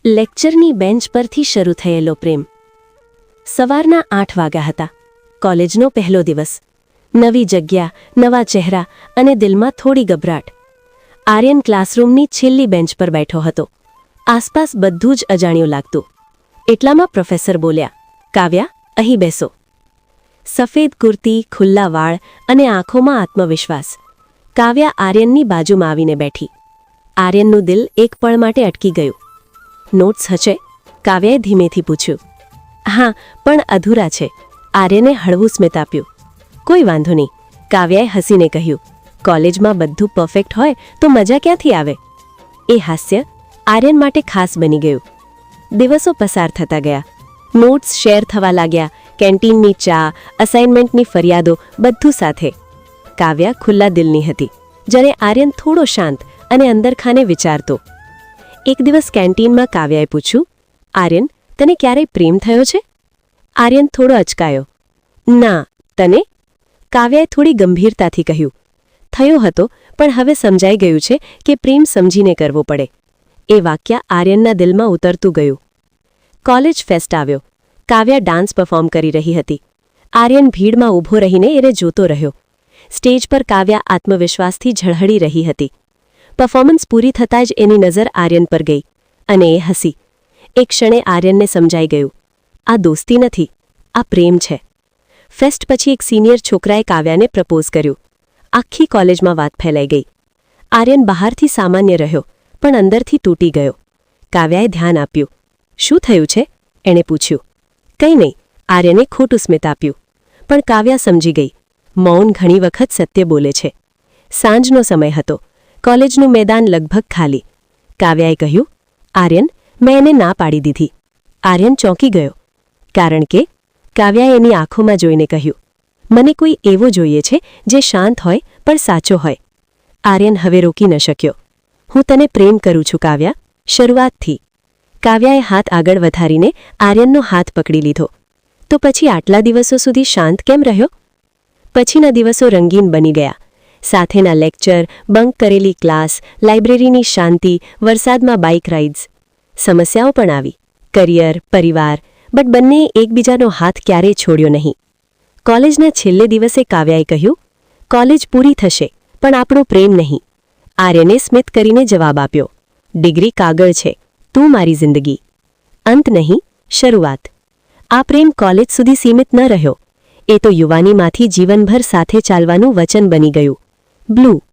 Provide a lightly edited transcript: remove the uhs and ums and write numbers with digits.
લેક્ચરની bench પરથી શરૂ થયેલો પ્રેમ. સવારના 8 વાગ્યા હતા. કોલેજનો પહેલો દિવસ. નવી જગ્યા, નવા ચહેરા અને દિલમાં થોડી ગભરાટ. આર્યન ક્લાસરૂમની છેલ્લી બેન્ચ પર બેઠો હતો. આસપાસ બધું જ અજાણ્યું લાગતું. એટલામાં પ્રોફેસર બોલ્યા, કાવ્યા, અહીં બેસો. સફેદ કુર્તી, ખુલ્લા વાળ અને આંખોમાં આત્મવિશ્વાસ. કાવ્યા આર્યનની બાજુમાં આવીને બેઠી. આર્યનનું દિલ એક પળ માટે અટકી ગયું. નોટ્સ હશે? કાવ્યાએ ધીમેથી પૂછ્યું. હા, પણ અધૂરા છે. આર્યને હળવું સ્મિત આપ્યું. કોઈ વાંધો નહીં, કાવ્યાએ હસીને કહ્યું. કોલેજમાં બધું પરફેક્ટ હોય તો મજા ક્યાંથી આવે? એ હાસ્ય આર્યન માટે ખાસ બની ગયું. દિવસો પસાર થતા ગયા. નોટ્સ શેર થવા લાગ્યા. કેન્ટીનની ચા, અસાઇનમેન્ટની ફરિયાદો, બધું સાથે. કાવ્યા ખુલ્લા દિલની હતી, જ્યારે આર્યન થોડો શાંત અને અંદરખાને વિચારતો. એક દિવસ કેન્ટીનમાં કાવ્યાએ પૂછ્યું, આર્યન, તને ક્યારેય પ્રેમ થયો છે? આર્યન થોડો અચકાયો. ના, તને? કાવ્યાએ થોડી ગંભીરતાથી કહ્યું. થયો હતો, પણ હવે સમજાઈ ગયું છે કે પ્રેમ સમજીને કરવો પડે. એ વાક્ય આર્યનના દિલમાં ઉતરતું ગયું. કોલેજ ફેસ્ટ આવ્યો. કાવ્યા ડાન્સ પરફોર્મ કરી રહી હતી. આર્યન ભીડમાં ઊભો રહીને એને જોતો રહ્યો. સ્ટેજ પર કાવ્યા આત્મવિશ્વાસથી ઝળહળી રહી હતી. પરફોર્મન્સ પૂરી થતાં જ એની નજર આર્યન પર ગઈ અને એ હસી. એક ક્ષણે આર્યનને સમજાઈ ગયું, આ દોસ્તી નથી, આ પ્રેમ છે. ફેસ્ટ પછી એક સિનિયર છોકરાએ કાવ્યાને પ્રપોઝ કર્યું. આખી કોલેજમાં વાત ફેલાઈ ગઈ. આર્યન બહારથી સામાન્ય રહ્યો, પણ અંદરથી તૂટી ગયો. કાવ્યાએ ધ્યાન આપ્યું. શું થયું છે? એણે પૂછ્યું. કંઈ નહીં, આર્યને ખોટું સ્મિત આપ્યું. પણ કાવ્યા સમજી ગઈ. મૌન ઘણી વખત સત્ય બોલે છે. સાંજનો સમય હતો. કોલેજનું મેદાન લગભગ ખાલી. કાવ્યાએ કહ્યું, આર્યન, મેં એને ના પાડી દીધી. આર્યન ચોંકી ગયો. કારણ કે કાવ્યાએ એની આંખોમાં જોઈને કહ્યું, મને કોઈ એવો જોઈએ છે જે શાંત હોય પણ સાચો હોય. આર્યન હવે રોકી ન શક્યો. હું તને પ્રેમ કરું છું કાવ્યા, શરૂઆતથી. કાવ્યાએ હાથ આગળ વધારીને આર્યનનો હાથ પકડી લીધો. તો પછી આટલા દિવસો સુધી શાંત કેમ રહ્યો? પછીના દિવસો રંગીન બની ગયા. સાથેના લેક્ચર, બંક કરેલી ક્લાસ, લાઇબ્રેરીની શાંતિ, વરસાદમાં બાઇક રાઇડ્સ. સમસ્યાઓ પણ આવી. કરિયર, પરિવાર, બટ બંનેએ એકબીજાનો હાથ ક્યારેય છોડ્યો નહીં. કોલેજના છેલ્લે દિવસે કાવ્યાએ કહ્યું, કોલેજ પૂરી થશે, પણ આપણો પ્રેમ નહીં. આર્યને સ્મિત કરીને જવાબ આપ્યો, ડિગ્રી કાગળ છે, તું મારી જિંદગી. અંત નહીં, શરૂઆત. આ પ્રેમ કોલેજ સુધી સીમિત ન રહ્યો. એ તો યુવાનીમાંથી જીવનભર સાથે ચાલવાનું વચન બની ગયું. બ્લુ.